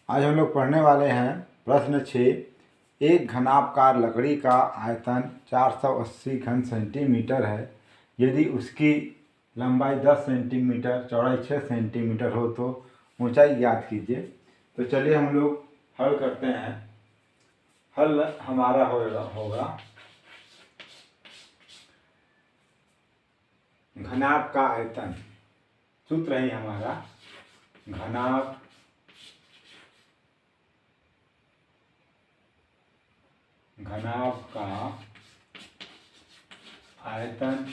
आज हम लोग पढ़ने वाले हैं प्रश्न 6। एक घनाभकार लकड़ी का आयतन 480 घन सेंटीमीटर है। यदि उसकी लंबाई 10 सेंटीमीटर, चौड़ाई 6 सेंटीमीटर हो तो ऊंचाई ज्ञात कीजिए। तो चलिए हम लोग हल करते हैं। हल हमारा होगा घनाभ का आयतन। सूत्र है हमारा घनाभ का आयतन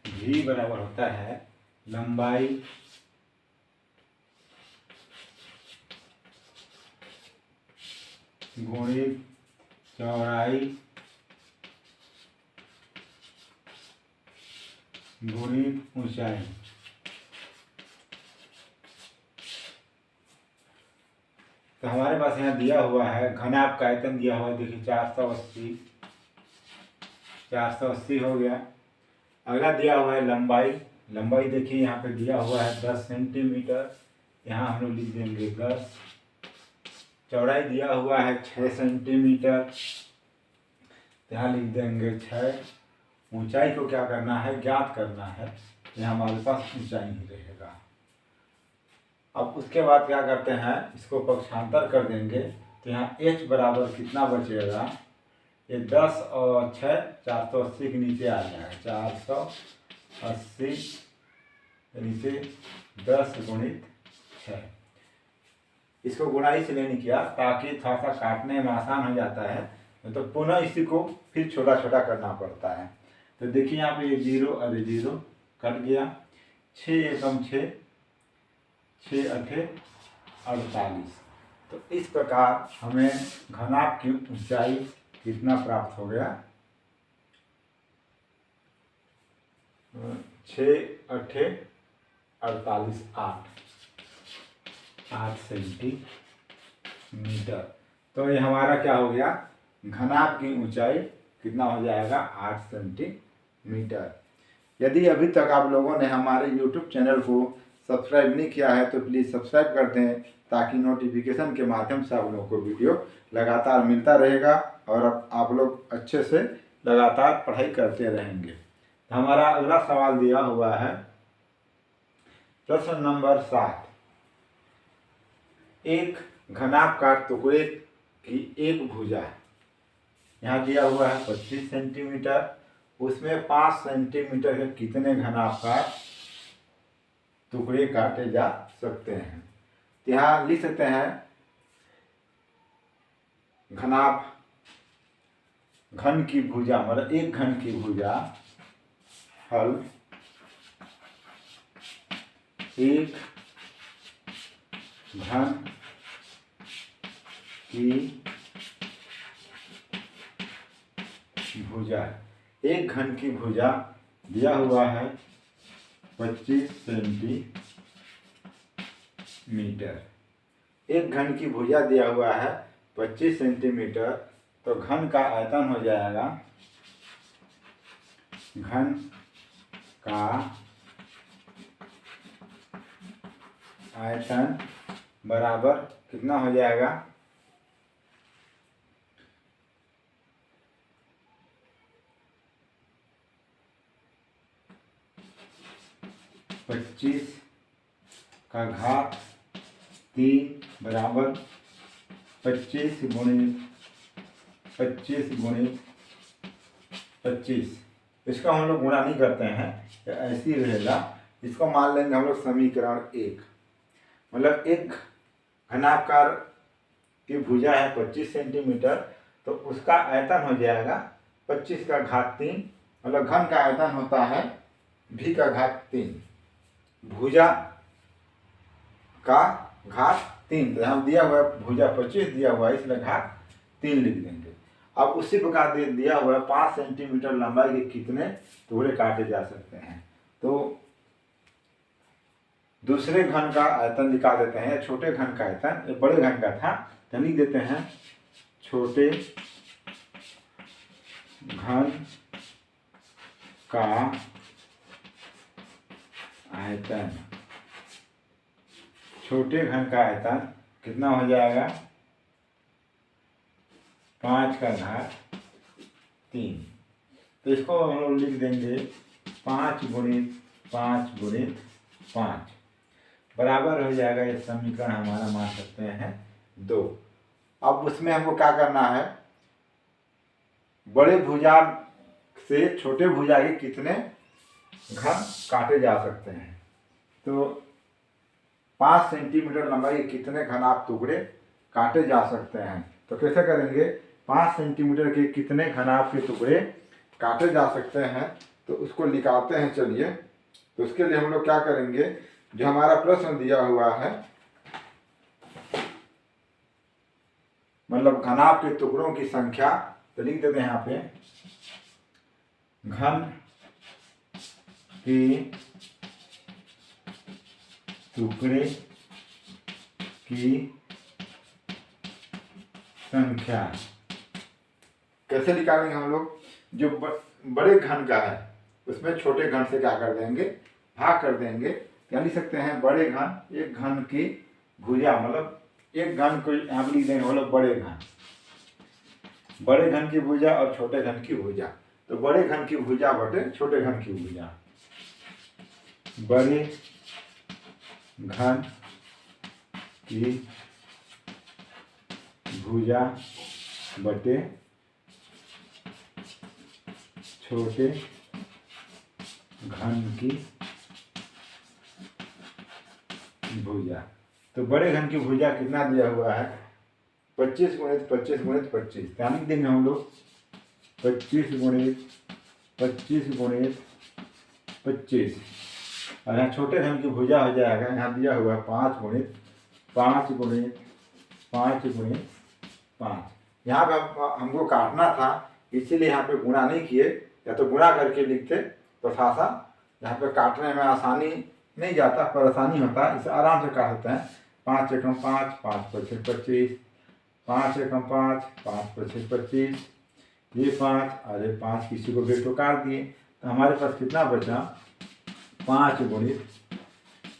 भी बराबर होता है लंबाई गुणित चौड़ाई गुणित ऊंचाई। तो हमारे पास यहाँ दिया हुआ है घनाभ का आयतन दिया हुआ है, देखिए 480 हो गया। अगला दिया हुआ है लंबाई देखिए यहाँ पे दिया हुआ है 10 सेंटीमीटर, यहाँ हम लोग लिख देंगे 10। चौड़ाई दिया हुआ है 6 सेंटीमीटर, यहाँ लिख देंगे 6। ऊंचाई को क्या करना है, ज्ञात करना है, यहाँ हमारे पास ऊंचाई ही रहेगा। अब उसके बाद क्या करते हैं, इसको पक्षांतर कर देंगे तो यहाँ h बराबर कितना बचेगा, ये 10 और 6 480 के नीचे आ जाएगा। 480 के नीचे 10 गुणित 6। इसको गुणा इसलिए नहीं किया ताकि थोड़ा सा काटने में आसान हो जाता है, तो पुनः इसी को फिर छोटा छोटा करना पड़ता है। तो देखिए यहाँ पे ये 0 और 0 कट गया। 6 एकम 6, 6 अठे 48। तो इस प्रकार हमें घनाभ की ऊंचाई कितना प्राप्त हो गया, 6 अठे 48, 8 सेंटीमीटर। तो ये हमारा क्या हो गया, घनाभ की ऊंचाई कितना हो जाएगा, 8 सेंटीमीटर। यदि अभी तक आप लोगों ने हमारे YouTube चैनल को सब्सक्राइब नहीं किया है तो प्लीज़ सब्सक्राइब कर दें, ताकि नोटिफिकेशन के माध्यम से आप लोगों को वीडियो लगातार मिलता रहेगा और आप लोग अच्छे से लगातार पढ़ाई करते रहेंगे। हमारा अगला सवाल दिया हुआ है प्रश्न नंबर 7। एक घनाभकार टुकड़े की एक भुजा, यहाँ दिया हुआ है 25 सेंटीमीटर, उसमें 5 सेंटीमीटर के कितने घनाभकार टुकड़े काटे जा सकते हैं। तो यहाँ लिख सकते हैं घन की भुजा, मतलब एक घन की भुजा हल एक घन की भुजा, एक घन की भुजा दिया हुआ है 25 सेंटीमीटर। एक घन की भुजा दिया हुआ है 25 सेंटीमीटर, तो घन का आयतन हो जाएगा, घन का आयतन बराबर कितना हो जाएगा, 25 का घात 3 बराबर 25 गुणित 25। इसका हम लोग गुणा नहीं करते हैं, ऐसे ही रहेगा। इसको मान लेंगे हम लोग समीकरण 1। मतलब एक घनाभकार की भुजा है 25 सेंटीमीटर, तो उसका आयतन हो जाएगा 25 का घात 3, मतलब घन का आयतन होता है v का घात 3, भुजा का घात 3। तो यहाँ दिया हुआ है भुजा 25 दिया हुआ है, इसलिए घात 3 लिख देंगे। अब उसी प्रकार दिया हुआ है 5 सेंटीमीटर लंबाई के कितने टुकड़े काटे जा सकते हैं। तो दूसरे घन का आयतन निकाल देते हैं, छोटे घन का आयतन, ये बड़े घन का था, तो लिख देते हैं छोटे घन का आयतन छोटे घन का आयतन कितना हो जाएगा, 5 का घात 3। तो इसको हम लोग लिख देंगे 5 गुणित 5 गुणित 5 बराबर हो जाएगा, ये समीकरण हमारा मान सकते हैं 2। अब उसमें हमको क्या करना है, बड़े भुजा से छोटे भुजा के कितने घन काटे जा सकते हैं। तो 5 सेंटीमीटर लंबाई के कितने घन आप टुकड़े काटे जा सकते हैं। तो कैसे करेंगे, 5 सेंटीमीटर के कितने घन आपके टुकड़े काटे जा सकते हैं, तो उसको निकालते हैं। चलिए, तो उसके लिए हम लोग क्या करेंगे, जो हमारा प्रश्न दिया हुआ है, मतलब घनाभ के टुकड़ों की संख्या, तो लिख देते हैं यहाँ पे, घन के टुकड़े की संख्या। कैसे निकालेंगे हम लोग, जो बड़े घन का है उसमें छोटे घन से क्या कर देंगे, भाग कर देंगे। क्या लिख सकते हैं, बड़े घन, एक घन की भुजा, मतलब एक घन को यहाँ पर लिख देंगे, मतलब बड़े घन, बड़े घन की भुजा और छोटे घन की भुजा। तो बड़े घन की भुजा बटे छोटे घन की भुजा, बड़े घन की भुजा बटे छोटे घन की भुजा। तो बड़े घन की भुजा कितना दिया हुआ है, 25 गुणित 25 गुणित 25। क्या लिख देंगे हम लोग, 25 गुणित 25 गुणित 25। और यहाँ छोटे घन की भुजा हो जाएगा, यहाँ दिया हुआ है 5 गुणित 5 गुणित 5 गुणित 5। यहाँ पे हमको काटना था, इसीलिए यहाँ पे गुणा नहीं किए, या तो गुणा करके लिखते तो था सा, यहाँ पे काटने में आसानी नहीं जाता, परेशानी होता है, इसे आराम से काट सकते हैं। 5 एकम 5, 5 पचे 25, 5 एकम 5, 5 पचे 25, ये 5 और ये 5 किसी को भी तो काट दिए। तो हमारे पास कितना बचा, 5 गुणित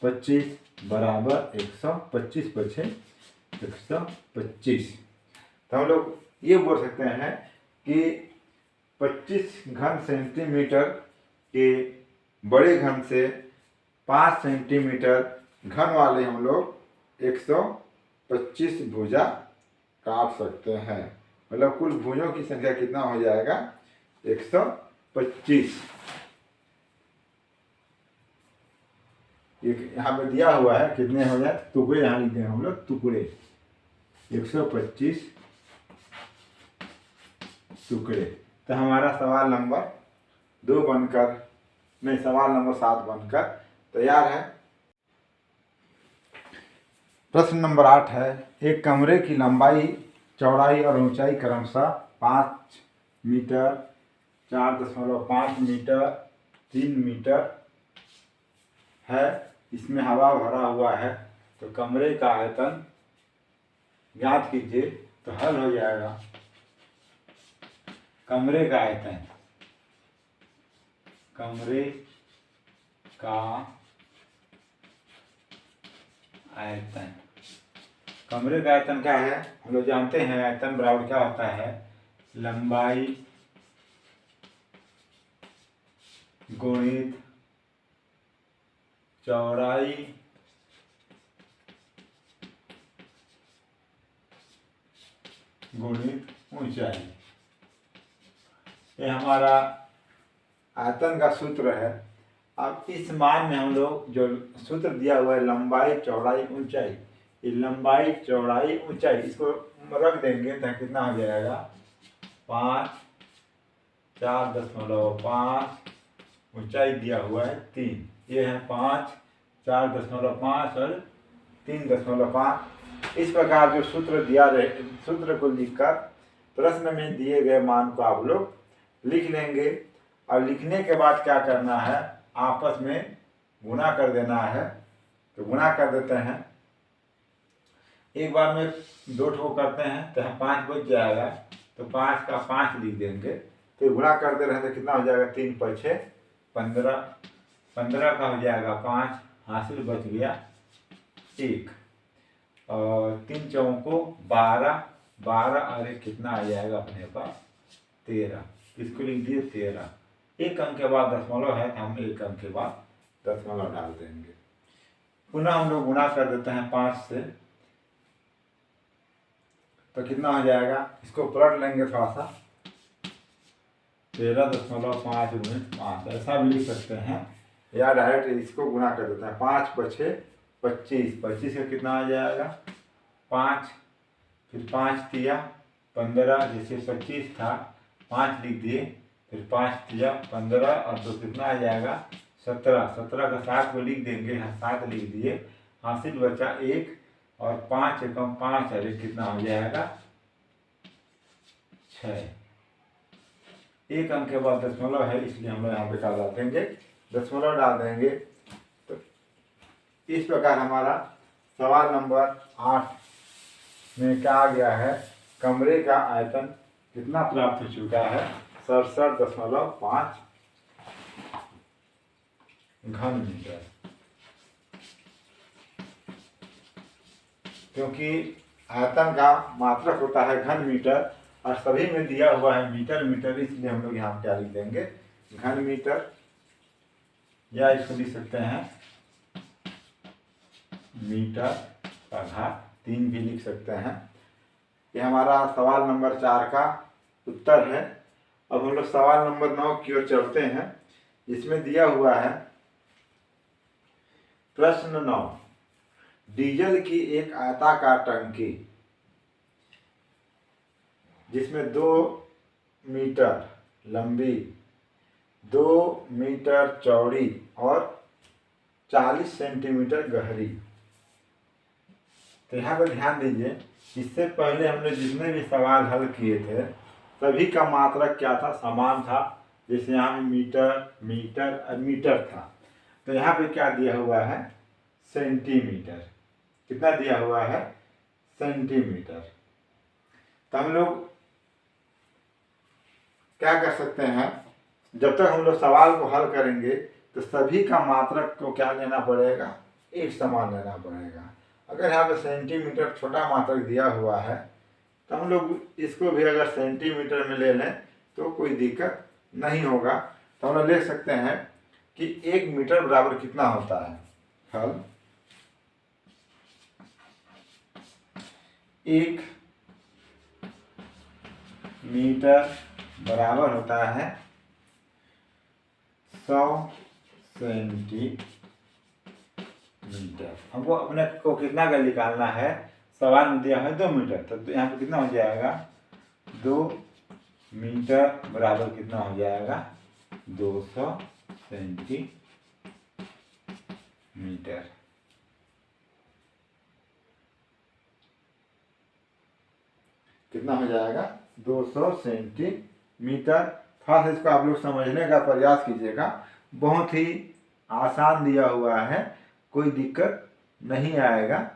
25 बराबर 125 बचे 125। तो हम लोग ये बोल सकते हैं कि 25 घन सेंटीमीटर के बड़े घन से 5 सेंटीमीटर घन वाले हम लोग 125 भुजा काट सकते हैं। मतलब कुल भुजों की संख्या कितना हो जाएगा, 125। यहाँ पे दिया हुआ है कितने हो जाए, टुकड़े यहाँ लिखते हैं हम लोग, टुकड़े 125 टुकड़े। तो हमारा सवाल नंबर 2 बनकर, नहीं, सवाल नंबर 7 बनकर तैयार है। प्रश्न नंबर 8 है, एक कमरे की लंबाई, चौड़ाई और ऊंचाई क्रमशः 5 मीटर, 4.5 मीटर, 3 मीटर है। इसमें हवा भरा हुआ है। तो कमरे का आयतन ज्ञात कीजिए। तो हल हो जाएगा, कमरे का आयतन, कमरे का आयतन, कमरे का आयतन क्या है, हम लोग जानते हैं, आयतन बराबर क्या होता है, लंबाई गुणित चौड़ाई गुणित ऊंचाई। ये हमारा आयतन का सूत्र है। अब इस मान में हम लोग जो सूत्र दिया हुआ है, लंबाई चौड़ाई ऊंचाई, ये लंबाई चौड़ाई ऊंचाई इसको रख देंगे तो कितना हो जाएगा, 5, 4.5, ऊंचाई दिया हुआ है 3, ये है 5, 4.5 और 3.5। इस प्रकार जो सूत्र दिया रहे, सूत्र को लिखकर प्रश्न में दिए गए मान को आप लोग लिख लेंगे। और लिखने के बाद क्या करना है, आपस में गुणा कर देना है। तो गुणा कर देते हैं, एक बार में 2 ठो करते हैं तो 5 बच जाएगा। तो 5 का 5 लिख देंगे। तो गुणा करते रहे तो कितना हो जाएगा, 3 × 6 = 15, 15 का हो जाएगा 5, हासिल बच गया 1 और 3 चौको 12, 12 और 1 कितना आ जाएगा अपने पास 13। इसको लिख दिए 13। एक अंक के बाद दशमलव है तो हम एक अंक के बाद दशमलव डाल देंगे। पुनः हम लोग गुणा कर देते हैं 5 से, तो कितना हो जाएगा, इसको पलट लेंगे थोड़ा सा, 13.5 × 5 ऐसा भी लिख सकते हैं, या डायरेक्ट इसको गुणा कर देते हैं। 5 × 5 = 25, 25 का कितना आ जाएगा 5, फिर 5 तिया 15, जैसे 25 था 5 लिख दिए, फिर 5 तिया 15 और 2 कितना आ जाएगा 17, 17 का 7 को लिख देंगे, 7 लिख दिए, हासिल बचा 1 और 5 एकम 5 और 1 कितना हो जाएगा 6। एक अंक के बाद दशमलव है, इसलिए हम लोग यहाँ पे क्या डाल देंगे, दशमलव डाल देंगे। तो इस प्रकार हमारा सवाल नंबर 8 में क्या आ गया है, कमरे का आयतन कितना प्राप्त हो चुका है 67.5 घन मीटर। क्योंकि आयतन का मात्रक होता है घन मीटर और सभी में दिया हुआ है मीटर मीटर, इसलिए हम लोग यहाँ क्या लिख देंगे घन मीटर, या इसको लिख सकते हैं मीटर का घात 3 भी लिख सकते हैं। ये हमारा सवाल नंबर 4 का उत्तर है। अब हम लोग सवाल नंबर 9 की ओर चलते हैं। इसमें दिया हुआ है प्रश्न 9, डीजल की एक आयताकार टंकी जिसमें 2 मीटर लंबी, 2 मीटर चौड़ी और 40 सेंटीमीटर गहरी। तो यहाँ पर ध्यान दीजिए, इससे पहले हमने जितने भी सवाल हल किए थे सभी का मात्रक क्या था, समान था। जैसे यहाँ मीटर मीटर और मीटर था, तो यहाँ पे क्या दिया हुआ है सेंटीमीटर। कितना दिया हुआ है सेंटीमीटर। तो हम लोग क्या कर सकते हैं, जब तक हम लोग सवाल को हल करेंगे तो सभी का मात्रक को क्या लेना पड़ेगा, एक समान लेना पड़ेगा। अगर यहाँ पे सेंटीमीटर छोटा मात्रक दिया हुआ है तो हम लोग इसको भी अगर सेंटीमीटर में ले लें तो कोई दिक्कत नहीं होगा। तो हम लोग लिख सकते हैं कि 1 मीटर बराबर कितना होता है, हल 1 मीटर बराबर होता है 100 सेंटीमीटर। हमको अपने को कितना का निकालना है, सवाल में दिया है 2 मीटर, तो यहाँ पे कितना हो जाएगा 2 मीटर बराबर कितना हो जाएगा 200 सेंटीमीटर। कितना हो जाएगा 200 सेंटीमीटर। थोड़ा सा इसको आप लोग समझने का प्रयास कीजिएगा, बहुत ही आसान दिया हुआ है, कोई दिक्कत नहीं आएगा।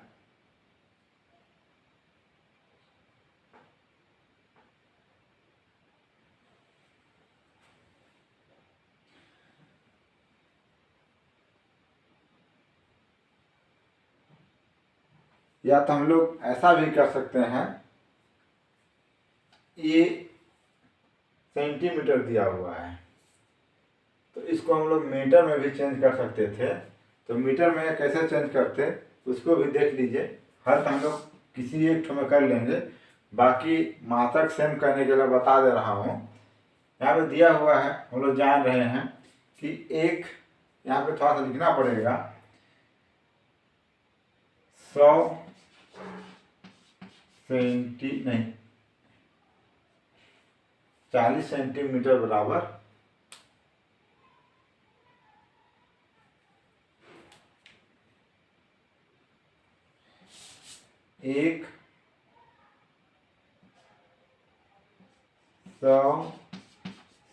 या तो हम लोग ऐसा भी कर सकते हैं, ये सेंटीमीटर दिया हुआ है तो इसको हम लोग मीटर में भी चेंज कर सकते थे। तो मीटर में कैसे चेंज करते उसको भी देख लीजिए। हर हम लोग किसी एक ठो में कर लेंगे, बाकी मात्रक सेम करने के लिए बता दे रहा हूँ। यहाँ पे दिया हुआ है, हम लोग जान रहे हैं कि एक, यहाँ पे थोड़ा सा लिखना पड़ेगा 100 नहीं 40 सेंटीमीटर बराबर 100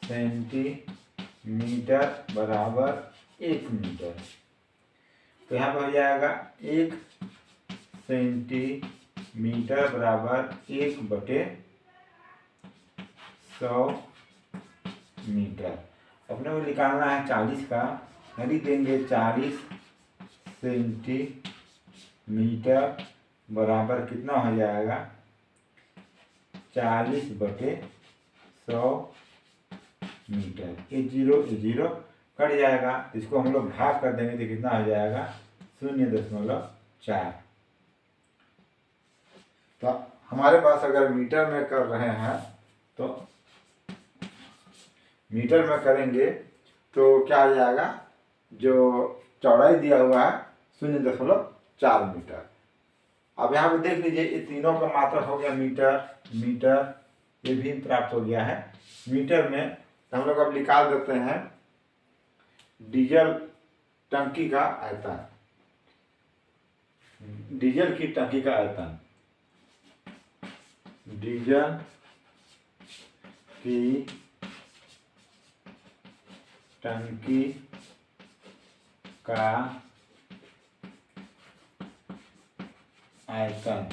सेंटीमीटर बराबर 1 मीटर। तो यहाँ पर हो जाएगा 1 सेंटीमीटर बराबर 1/100 मीटर। अपने को निकालना है 40 का, लिख देंगे 40 सेंटीमीटर मीटर बराबर कितना हो जाएगा 40/100 मीटर। ये जीरो कट जाएगा, इसको हम लोग भाग कर देंगे तो कितना हो जाएगा 0.4। तो हमारे पास अगर मीटर में कर रहे हैं तो मीटर में करेंगे तो क्या आ जाएगा, जो चौड़ाई दिया हुआ है 0.4 मीटर। अब यहाँ पे देख लीजिए ये तीनों का मात्रा हो गया मीटर मीटर, ये भी प्राप्त हो गया है मीटर में। तो हम लोग अब निकाल देते हैं डीजल टंकी का आयतन, डीजल की टंकी का आयतन, डीजल की टंकी का आयतन,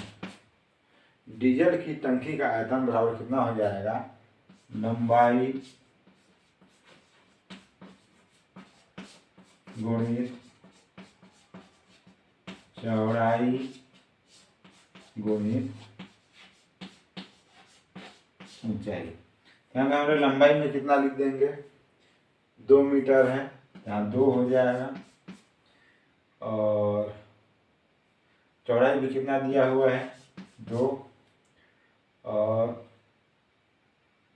डीजल की टंकी का आयतन बराबर कितना हो जाएगा, लंबाई गुणित चौड़ाई गुणित ऊंचाई। यहाँ पे हमारे लंबाई में कितना लिख देंगे 2 मीटर है, यहाँ 2 हो जाएगा, और चौड़ाई भी कितना दिया हुआ है 2, और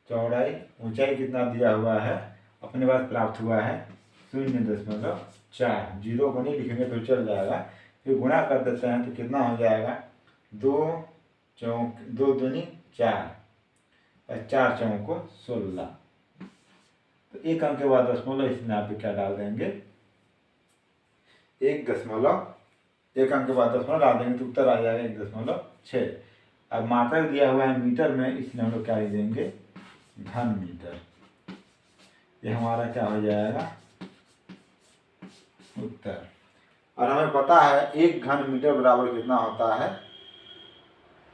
चौड़ाई ऊंचाई कितना दिया हुआ है अपने पास प्राप्त हुआ है 0.4। जीरो को नहीं लिखेंगे तो चल जाएगा, फिर गुणा कर देते हैं तो कितना हो जाएगा 2 चौक 2 दूनी 4 और 4 चौको 16। तो 1 अंक के बाद दशमलव, इसमें आप क्या डाल देंगे 1 अंक के बाद दशमलव डाल देंगे तो उत्तर आ जाएगा 1.6। अब मात्रा दिया हुआ है मीटर में, इसलिए हम लोग क्या लिख देंगे घन मीटर। ये हमारा क्या हो जाएगा उत्तर। और हमें पता है 1 घन मीटर बराबर कितना होता है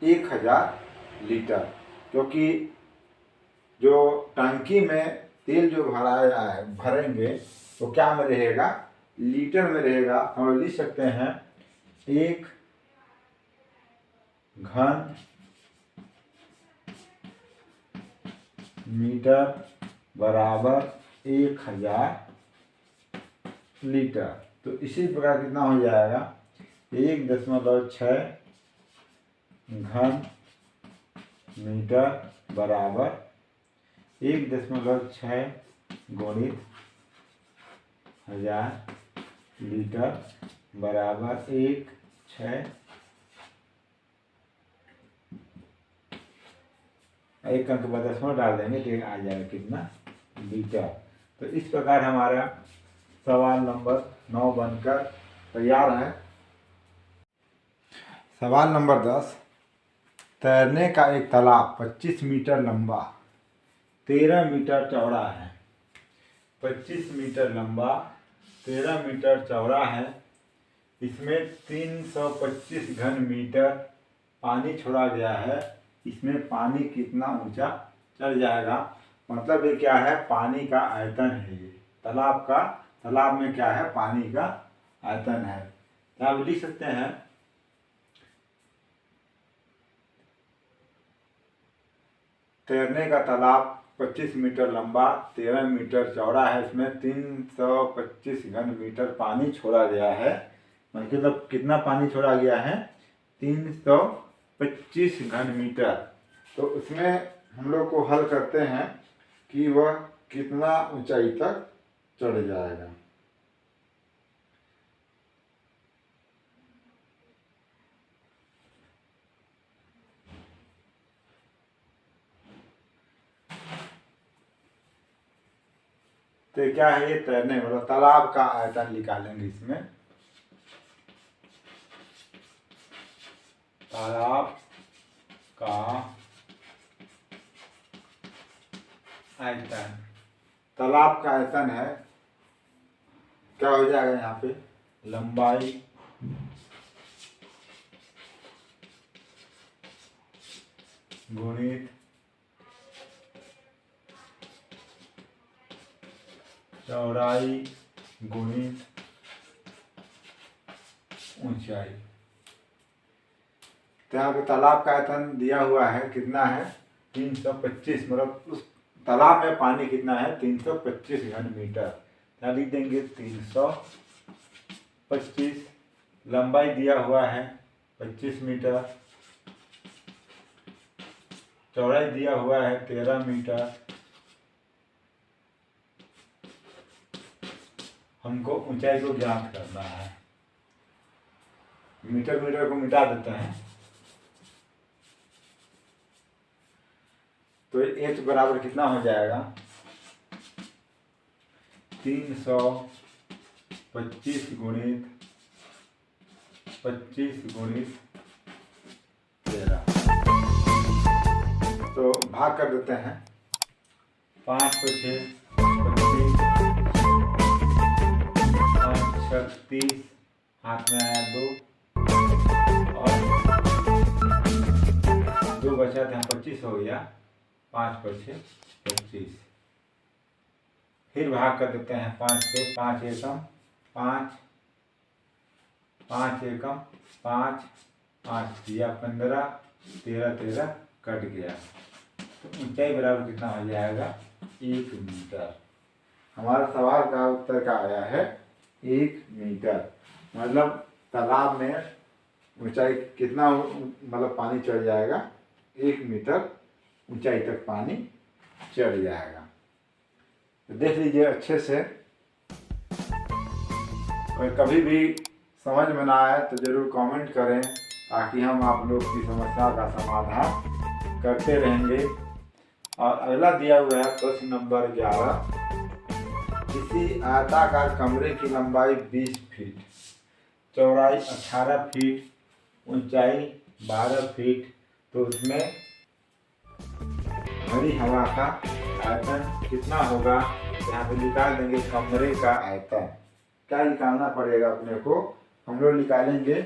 1000 लीटर, क्योंकि जो टंकी में तेल जो भराया है भरेंगे तो क्या में रहेगा लीटर में रहेगा। हम लिख सकते हैं 1 घन मीटर बराबर 1000 लीटर। तो इसी प्रकार कितना हो जाएगा 1.6 घन मीटर बराबर 1.6 गुणित 1000 लीटर बराबर 1.6। 1 अंक बाद दशमलव डाल देंगे तो आ जाएगा कितना लीटर। तो इस प्रकार हमारा सवाल नंबर 9 बनकर तैयार है। सवाल नंबर 10, तैरने का एक तालाब 25 मीटर लंबा 13 मीटर चौड़ा है। 25 मीटर लंबा 13 मीटर चौड़ा है, इसमें 325 घन मीटर पानी छोड़ा गया है। इसमें पानी कितना ऊंचा चढ़ जाएगा, मतलब ये क्या है पानी का आयतन है। ये तालाब में क्या है पानी का आयतन है। तो आप लिख सकते हैं तैरने का तालाब 25 मीटर लंबा 13 मीटर चौड़ा है, इसमें 325 घन मीटर पानी छोड़ा गया है। मतलब कितना पानी छोड़ा गया है 325 घन मीटर। तो उसमें हम लोग को हल करते हैं कि वह कितना ऊंचाई तक चढ़ जाएगा। तो क्या है ये तैरने मतलब तालाब का आयतन निकालेंगे। इसमें तालाब का आयतन, तालाब का आयतन है क्या हो जाएगा यहाँ पे लंबाई गुणित चौड़ाई गुणित ऊंचाई। तो यहाँ पे तालाब का आयतन दिया हुआ है, कितना है 325, मतलब उस तालाब में पानी कितना है 325 घन मीटर। यहाँ लिख देंगे 325। लंबाई दिया हुआ है 25 मीटर, चौड़ाई दिया हुआ है 13 मीटर। हमको ऊंचाई को ज्ञात करना है। मीटर मीटर को मिटा देते हैं तो h बराबर कितना हो जाएगा 325 गुणित 25 गुणित 13, तो भाग कर देते हैं। 5 को 6 25, 5 36, हाथ में आया 2 और 2 बचा था 25 हो गया। 5 पर 6 25, फिर भाग कर देते हैं 5 से। 5 एकम 5, 5 एकम 5, 5 दिया 15, 13 13 कट गया। तो ऊंचाई बराबर कितना हो जाएगा 1 मीटर। हमारा सवाल का उत्तर क्या आया है 1 मीटर। मतलब तालाब में ऊंचाई कितना, मतलब पानी चढ़ जाएगा 1 मीटर ऊंचाई तक पानी चढ़ जाएगा। तो देख लीजिए अच्छे से, और कभी भी समझ में ना आए तो ज़रूर कमेंट करें ताकि हम आप लोग की समस्या का समाधान करते रहेंगे। और अगला दिया हुआ है प्रश्न नंबर 11। किसी आयताकार कमरे की लंबाई 20 फीट, चौड़ाई 18 फीट, ऊंचाई 12 फीट, तो उसमें भरी हवा का आयतन कितना होगा। यहाँ पे निकाल देंगे कमरे का आयतन। क्या निकालना पड़ेगा अपने को, हम लोग निकालेंगे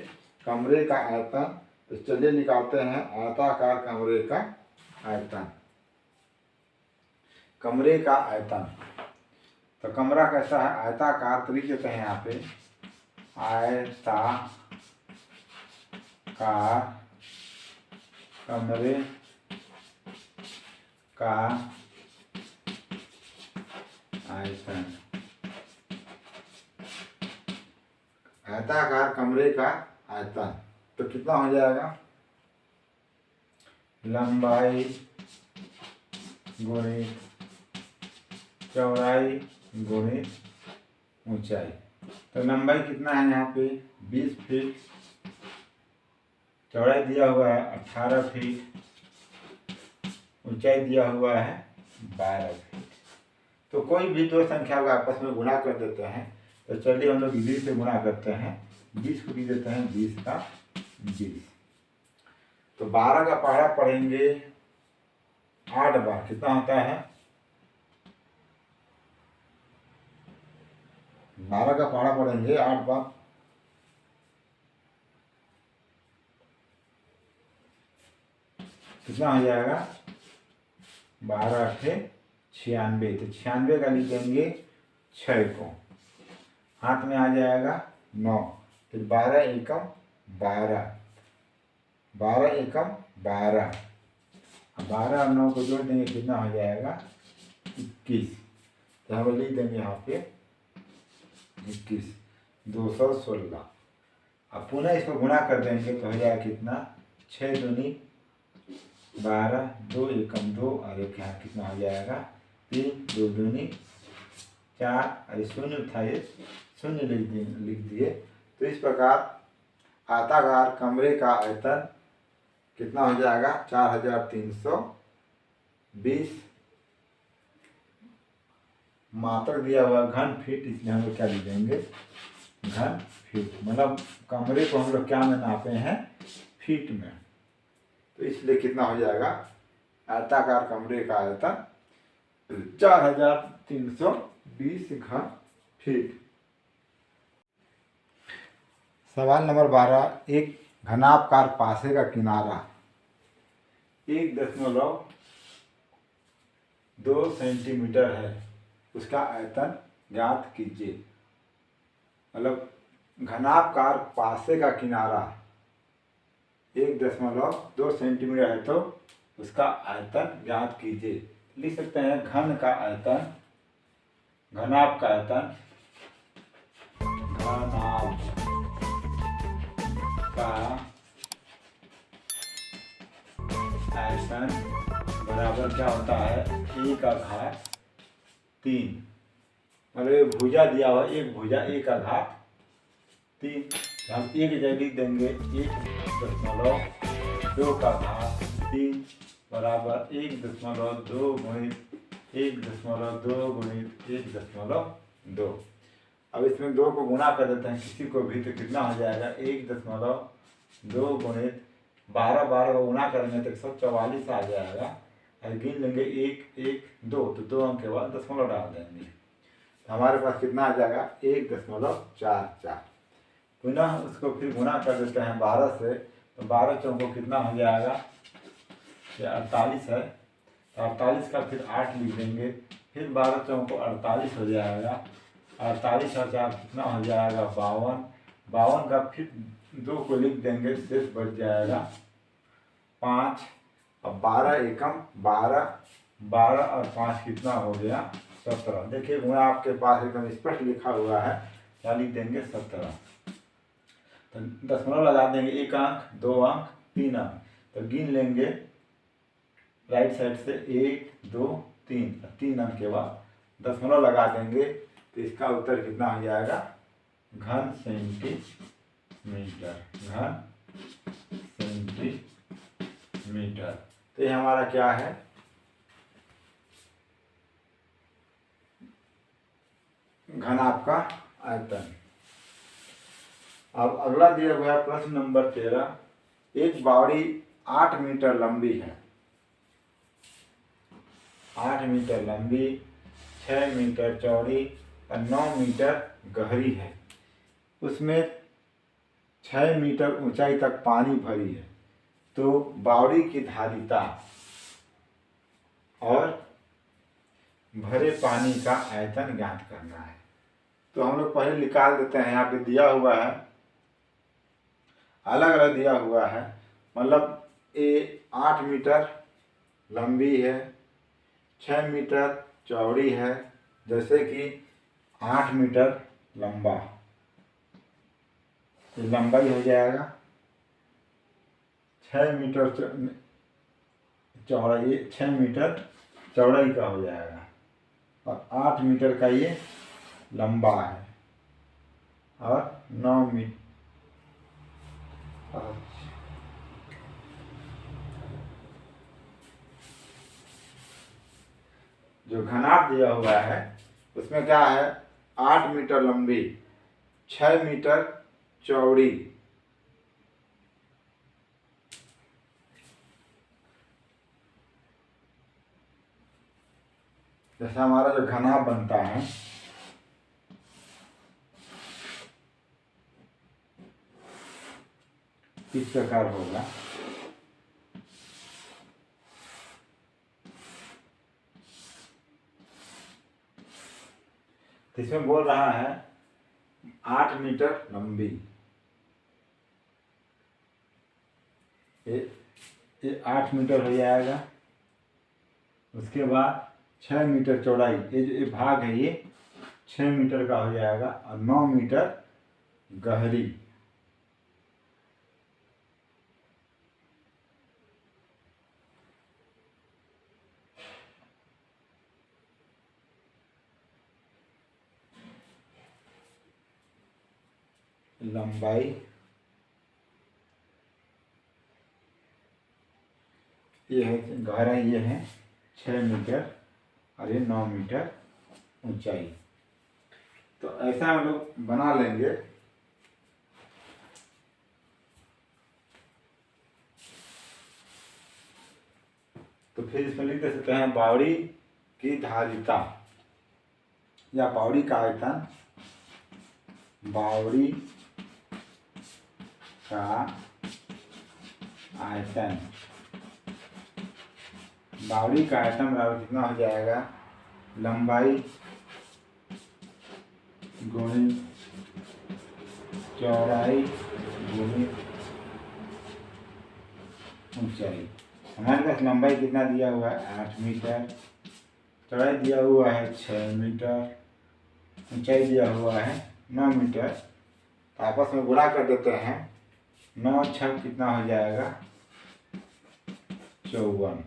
कमरे का आयतन। तो चलिए निकालते हैं आयताकार कमरे का आयतन। कमरे का आयतन, तो कमरा कैसा है आयताकार, तो लिख देते हैं यहाँ पे आयताकार कमरे का आयतन। आयताकार कमरे का आयतन तो कितना हो जाएगा, लंबाई गुणित चौड़ाई गुणित ऊंचाई। तो लंबाई कितना है यहाँ पे 20 फीट, चौड़ाई दिया हुआ है 18 फीट, ऊंचाई दिया हुआ है 12 फीट। तो कोई भी दो संख्या को आपस में गुणा कर देते हैं। तो चलिए हम लोग 20 से गुणा करते हैं। 20 को भी देते हैं 20 का 20, तो 12 का पहाड़ा पढ़ेंगे 8 बार, कितना होता है 12 का पहाड़ा पढ़ेंगे 8 बार, कितना हो जाएगा 12 8 96। तो 96 का लिख देंगे 6 को, हाथ में आ जाएगा 9, फिर 12 एकम 12, 12 एकम 12, 12 और 9 को जोड़ देंगे कितना हो जाएगा 21। तो हम लिख देंगे यहाँ पे 21 216। अब पुनः इसको गुणा कर देंगे तो हो जाएगा कितना 6 दूनी 12, 2 एकम 2 और एक यहाँ कितना हो जाएगा 3, 2 दूनी 4, अरे शून्य था ये, शून्य लिख दिए। तो इस प्रकार आयताकार कमरे का आयतन कितना हो जाएगा 4320 मात्रक दिया हुआ घन फीट, इसलिए हम लोग क्या लिख देंगे घन फीट। मतलब कमरे को हम लोग क्या में नापे हैं फीट में, तो इसलिए कितना हो जाएगा आयताकार कमरे का आयतन 4320 घन फीट। सवाल नंबर 12। एक घनाभकार पासे का किनारा 1.2 सेंटीमीटर है, उसका आयतन ज्ञात कीजिए। मतलब घनाभकार पासे का किनारा 1.2 सेंटीमीटर है तो उसका आयतन ज्ञात कीजिए। लिख सकते हैं घन का आयतन, घनाभ का आयतन, घनाभ का आयतन बराबर क्या होता है, a का घात 3। मतलब एक भुजा दिया हुआ, एक भुजा a का घात 3, हम एक जगह लिख देंगे 1.2 का घात 3 बराबर 1.2 गुणित 1.2 गुणित 1.2। अब इसमें 2 को गुणा कर देते हैं किसी को भी, तो कितना हो जाएगा 1.2 गुणित 12 को गुणा करेंगे तो 144 आ जाएगा। और गिन लेंगे 1 1 2, तो 2 अंक के बाद दशमलव डाल देंगे, तो हमारे पास कितना आ जाएगा 1.44। पुनः उसको फिर गुणा कर देते हैं 12 से, तो 12 चौको कितना हो जाएगा, ये 48 है, तो 48 का फिर 8 लिख देंगे, फिर 12 चौको 48 हो जाएगा, 48 और 4 कितना हो जाएगा 52, 52 का फिर 2 को लिख देंगे, शेष बच जाएगा 5। अब 12 एकम 12, 12 और 5 कितना हो गया 17। देखिए गुणा आपके पास एकदम स्पष्ट लिखा हुआ है, क्या लिख देंगे 17। तो दशमलव लगा देंगे, 1 अंक 2 अंक 3 अंक, तो गिन लेंगे राइट साइड से 1 2 3, 3 अंक के बाद दशमलव लगा देंगे, तो इसका उत्तर कितना हो जाएगा घन सेंटीमीटर, घन सेंटीमीटर। तो ये हमारा क्या है, घनाभ का आयतन। अब अगला दिया हुआ है प्रश्न नंबर 13। एक बावड़ी 8 मीटर लंबी है, 8 मीटर लंबी, 6 मीटर चौड़ी और 9 मीटर गहरी है। उसमें 6 मीटर ऊंचाई तक पानी भरी है, तो बावड़ी की धारिता और भरे पानी का आयतन ज्ञात करना है। तो हम लोग पहले निकाल देते हैं, यहाँ पे दिया हुआ है, अलग अलग दिया हुआ है, मतलब ये 8 मीटर लंबी है, 6 मीटर चौड़ी है, जैसे कि 8 मीटर लंबा, ये लंबाई हो जाएगा, 6 मीटर चौड़ाई, 6 मीटर चौड़ाई का हो जाएगा, और 8 मीटर का ये लंबा है, और 9 मीटर, जो घनाभ दिया हुआ है उसमें क्या है 8 मीटर लंबी, 6 मीटर चौड़ी, जैसा हमारा जो घनाभ बनता है इस प्रकार होगा। इसमें बोल रहा है 8 मीटर लंबी, ये 8 मीटर हो जाएगा, उसके बाद 6 मीटर चौड़ाई, ये जो ये भाग है ये 6 मीटर का हो जाएगा, और 9 मीटर गहरी, लंबाई ये है, गहराई ये है 6 मीटर और ये 9 मीटर ऊंचाई। तो ऐसा हम लोग बना लेंगे। तो फिर इसमें लिख दे सकते हैं बावड़ी की धारिता या बावड़ी का आयतन, बावड़ी का आयतन, बावड़ी का आयतन बराबर कितना हो जाएगा लंबाई गुणित चौड़ाई गुणित ऊंचाई। हमारे पास लंबाई कितना दिया हुआ है 8 मीटर, चौड़ाई दिया हुआ है 6 मीटर, ऊंचाई दिया हुआ है 9 मीटर। तो आपस में गुणा कर देते हैं, 9 छक कितना हो जाएगा 54।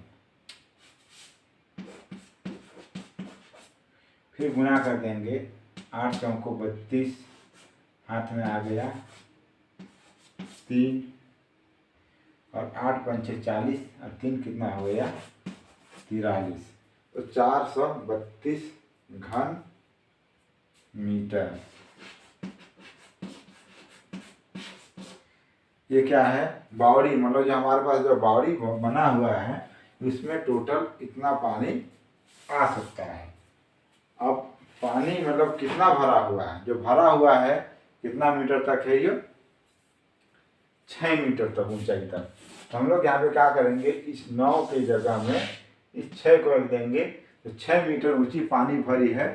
फिर गुणा कर देंगे, 8 चौको 32, हाथ में आ गया 3 और 8 पंचे 40 और 3 कितना हो गया 43। तो 432 घन मीटर। ये क्या है बावड़ी, मतलब जो हमारे पास जो बावड़ी बना हुआ है उसमें टोटल इतना पानी आ सकता है। अब पानी मतलब कितना भरा हुआ है, जो भरा हुआ है कितना मीटर तक है, ये 6 मीटर तक ऊंचाई तक। तो हम लोग यहाँ पे क्या करेंगे, इस 9 के जगह में इस 6 को रख देंगे। तो 6 मीटर ऊंची पानी भरी है,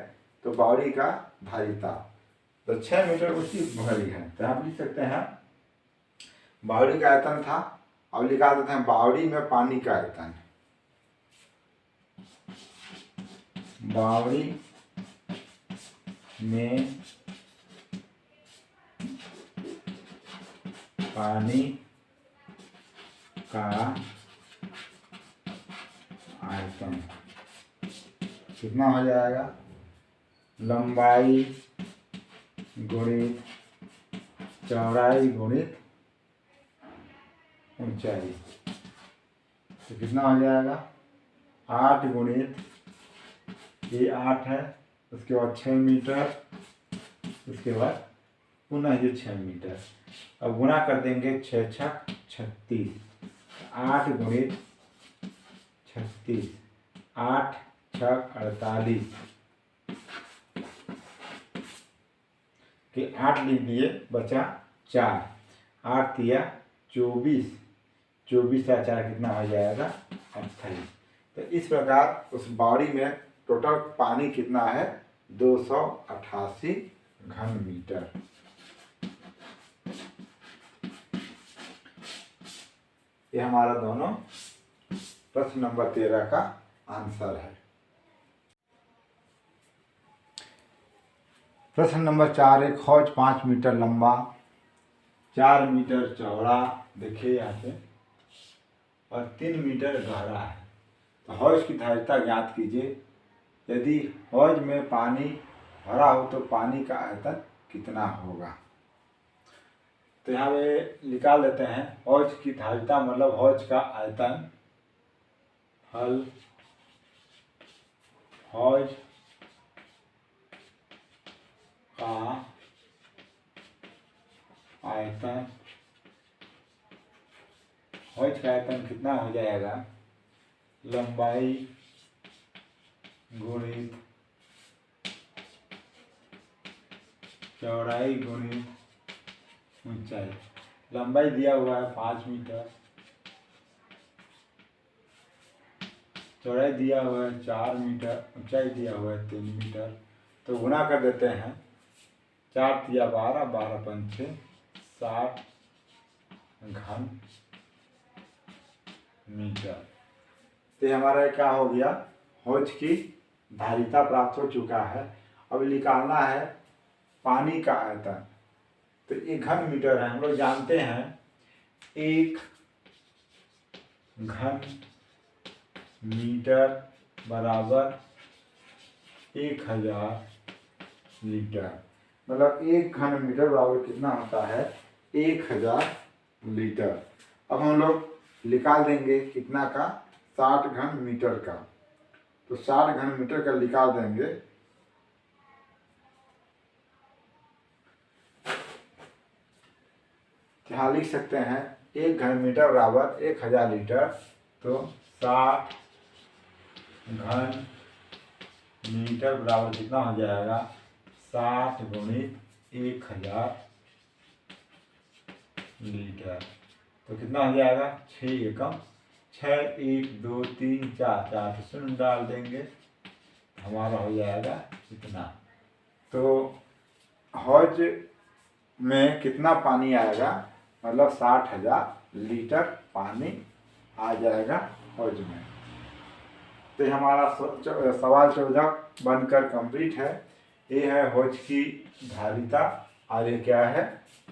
तो बावड़ी का धारिता तो 6 मीटर ऊंची भरी है। तो आप लिख सकते हैं बावड़ी का आयतन था, अब लिखा देते हैं बावड़ी में पानी का आयतन। बावड़ी में पानी का आयतन कितना हो जाएगा, लंबाई गुणित चौड़ाई गुणित ऊंचाई। तो कितना हो जाएगा 8 गुणित ये 8 है, उसके बाद 6 मीटर, उसके बाद पुनः ये 6 मीटर। अब गुणा कर देंगे 6 छक 36, 8 गुणित 36, 8 छक 48 के 8 लिख दिए, बचा 4, 8 तिया 24, 24 का 4 कितना हो जाएगा 28। तो इस प्रकार उस बावड़ी में टोटल पानी कितना है 288 घन मीटर। ये हमारा दोनों प्रश्न नंबर 13 का आंसर है। प्रश्न नंबर 4, एक हौज 5 मीटर लंबा 4 मीटर चौड़ा, देखिए यहाँ पे, और 3 मीटर गहरा है। तो हौज की धारिता ज्ञात कीजिए। यदि हौज में पानी भरा हो तो पानी का आयतन कितना होगा। तो यहाँ पे निकाल लेते हैं हौज की धारिता, मतलब हौज का आयतन। हल हौज का आयतन, हौज का आयतन कितना हो जाएगा, लंबाई गुणित चौड़ाई गुणित ऊंचाई। लंबाई दिया हुआ है 5 मीटर, चौड़ाई दिया हुआ है 4 मीटर, ऊंचाई दिया हुआ है 3 मीटर। तो गुणा कर देते हैं, 4 तिया 12, 12 पंचे 60 घन मीटर। तो हमारा क्या हो गया, हौज की धारिता प्राप्त हो चुका है। अब निकालना है पानी का आयतन। तो 1 घन मीटर है, हम लोग जानते हैं 1 घन मीटर बराबर 1000 लीटर। मतलब 1 घन मीटर बराबर कितना होता है 1000 लीटर। अब हम लोग निकाल देंगे कितना का 60 घन मीटर का। तो 60 घन मीटर का निकाल देंगे, यहाँ लिख सकते हैं 1 घन मीटर बराबर 1000 लीटर। तो 60 घन मीटर बराबर कितना हो जाएगा, 60 गुणित 1000 लीटर। तो कितना हो जाएगा 6 एकम 6, 1 2 3 4, 4 तो शून्य डाल देंगे, हमारा हो जाएगा इतना। तो हौज में कितना पानी आएगा, मतलब 60,000 लीटर पानी आ जाएगा हौज में। तो ये हमारा सवाल 14 बनकर कंप्लीट है। ये है हौज की धारिता और ये क्या है,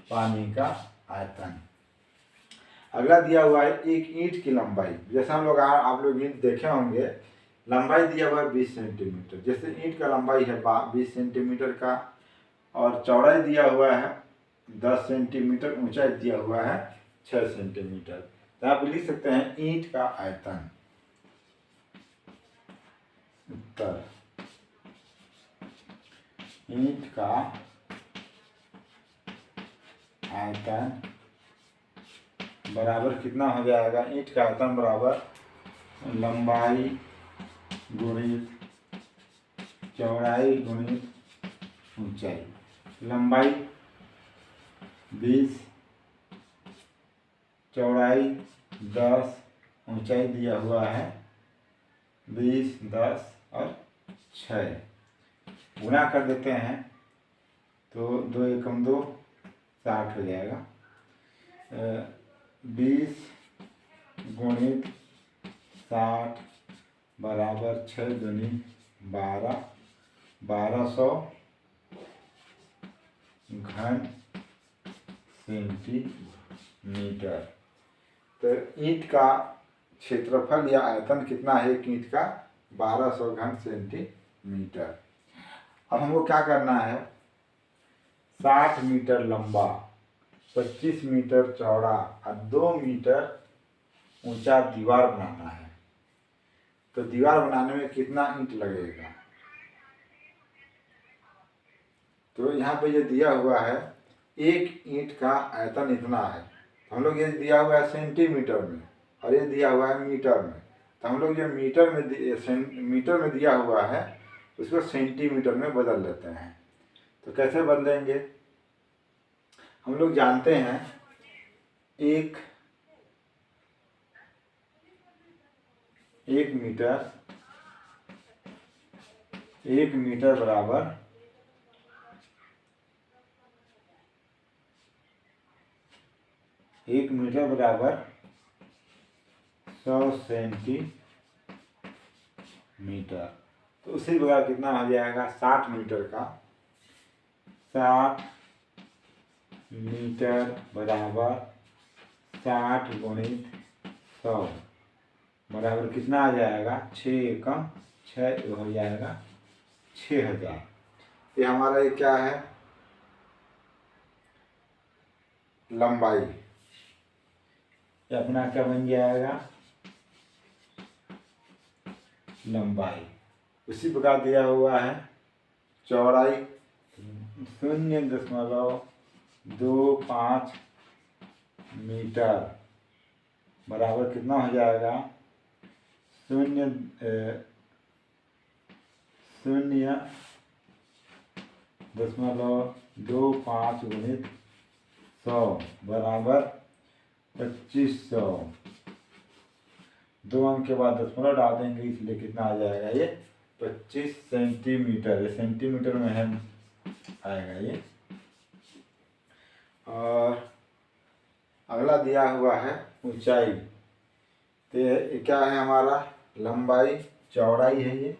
पानी का आयतन। अगला दिया हुआ है एक ईंट की लंबाई। जैसे हम लोग आप लोग ईंट देखे होंगे, लंबाई दिया हुआ है 20 सेंटीमीटर। जैसे ईंट का लंबाई है 20 सेंटीमीटर का और चौड़ाई दिया हुआ है 10 सेंटीमीटर, ऊंचाई दिया हुआ है 6 सेंटीमीटर। तो आप लिख सकते हैं ईंट का आयतन। उत्तर ईंट का आयतन बराबर कितना हो जाएगा, ईंट का आयतन बराबर लंबाई गुणित चौड़ाई गुणित ऊंचाई। लंबाई 20, चौड़ाई 10, ऊंचाई दिया हुआ है 20, 10 और 6। गुणा कर देते हैं तो 2 एकम 2 60 हो जाएगा। 20 गुणित 60 बराबर 6 दूनी 12, 1200 घन सेंटीमीटर। तो ईंट का क्षेत्रफल या आयतन कितना है एक ईंट का, 1200 घन सेंटीमीटर। अब हमको क्या करना है, 60 मीटर लंबा, 25 मीटर चौड़ा और 2 मीटर ऊंचा दीवार बनाना है। तो दीवार बनाने में कितना ईंट लगेगा, तो यहाँ पे ये दिया हुआ है एक ईंट का आयतन इतना है। तो हम लोग ये दिया हुआ है सेंटीमीटर में और ये दिया हुआ है मीटर में। तो हम लोग ये मीटर में दिया हुआ है उसको सेंटीमीटर में बदल लेते हैं। तो कैसे बदलेंगे, हम लोग जानते हैं एक मीटर बराबर 100 सेंटीमीटर। तो उसी प्रकार कितना हो जाएगा, 60 मीटर का 60 मीटर बराबर 60 गुणित 100 बराबर कितना आ जाएगा, 6 एकम 6 हो जाएगा 6000। ये हमारा ये क्या है, लंबाई। ये अपना क्या बन जाएगा, लंबाई। उसी प्रकार दिया हुआ है चौड़ाई 0.25 मीटर बराबर कितना हो जाएगा, 0.25 गुणित 100 बराबर 2500। 2 अंक के बाद दशमलव डाल देंगे, इसलिए कितना आ जाएगा, ये 25 सेंटीमीटर। ये सेंटीमीटर में है आएगा ये। और अगला दिया हुआ है ऊंचाई। तो ये क्या है हमारा, लंबाई चौड़ाई है, ये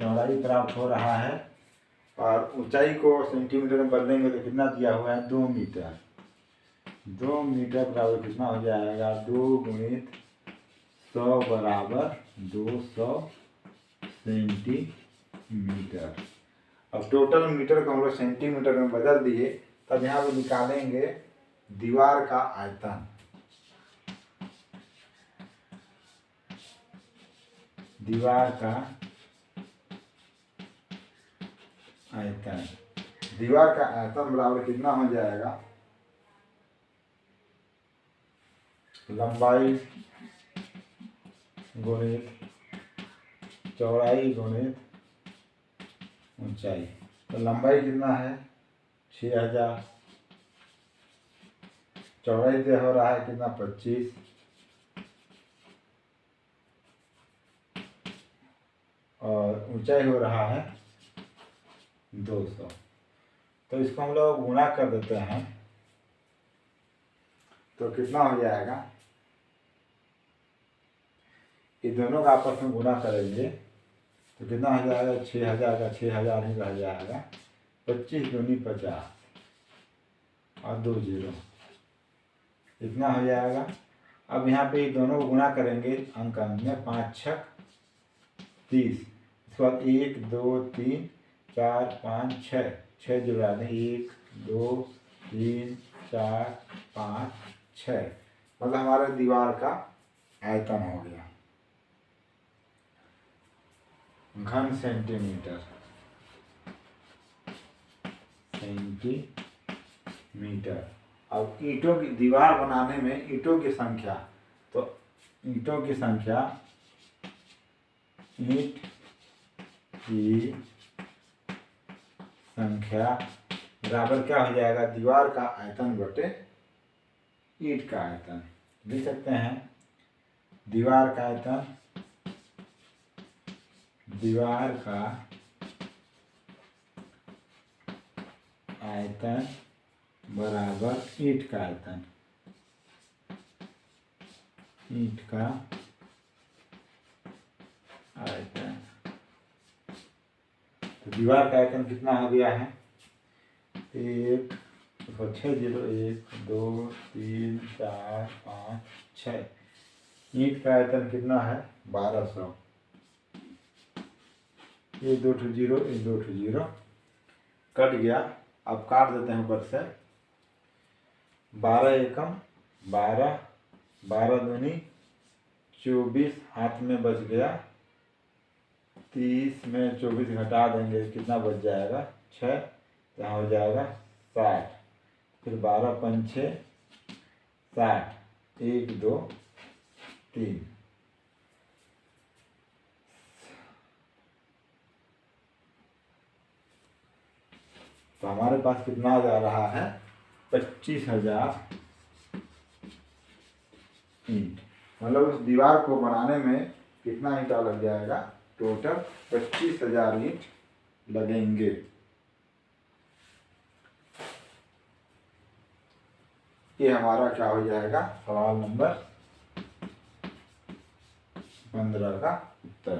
चौड़ाई प्राप्त हो रहा है और ऊंचाई को सेंटीमीटर में बदलेंगे तो कितना दिया हुआ है, 2 मीटर। 2 मीटर बराबर कितना हो जाएगा, 2 गुणित 100 बराबर 200 सेंटीमीटर। अब टोटल मीटर को हम लोग सेंटीमीटर में बदल दिए, तब यहाँ पे निकालेंगे दीवार का आयतन। दीवार का आयतन, दीवार का आयतन बराबर कितना हो जाएगा, लंबाई गुणित चौड़ाई गुणित ऊंचाई। तो लंबाई कितना है 6000, चौड़ाई दे हो रहा है कितना 25, और ऊंचाई हो रहा है 200। तो इसको हम लोग गुणा कर देते हैं तो कितना हो जाएगा, ये दोनों का आपस में गुणा करेंगे तो कितना हो जाएगा, 6000 का 6000 ही रह जाएगा, 25 दूनी 50 और 2 जीरो, इतना हो जाएगा। अब यहाँ पे ये दोनों को गुणा करेंगे अंक में, 5 छक 30, इसके बाद 1 2 3 4 5 6, 6 जुड़ा दें, 1 2 3 4 5 6, मतलब हमारे दीवार का आयतन हो गया घन सेंटीमीटर, अब ईंटों की दीवार बनाने में ईंटों की संख्या, तो ईंटों की संख्या, ईंट की संख्या बराबर क्या हो जाएगा, दीवार का आयतन बटे ईंट का आयतन। लिख सकते हैं दीवार का आयतन, दीवार का आयतन बराबर ईंट का आयतन, ईंट का आयतन। तो दीवार का आयतन कितना हो गया है, 1 6 0 1 2 3 4 5 6, ईंट का आयतन कितना है 1200, ये 2 जीरो, ये 2 जीरो कट गया। अब काट देते हैं ऊपर से, 12 एकम 12, 12 दूनी 24, हाथ में बच गया 30 में 24 घटा देंगे कितना बच जाएगा 6, यहाँ हो जाएगा 60, फिर 12 पंचे 60, 1 2 3, तो हमारे पास कितना जा रहा है 25,000 ईंट, मतलब उस दीवार को बनाने में कितना ईंटा लग जाएगा, टोटल 25,000 ईंट लगेंगे। ये हमारा क्या हो जाएगा, सवाल नंबर 15 का उत्तर।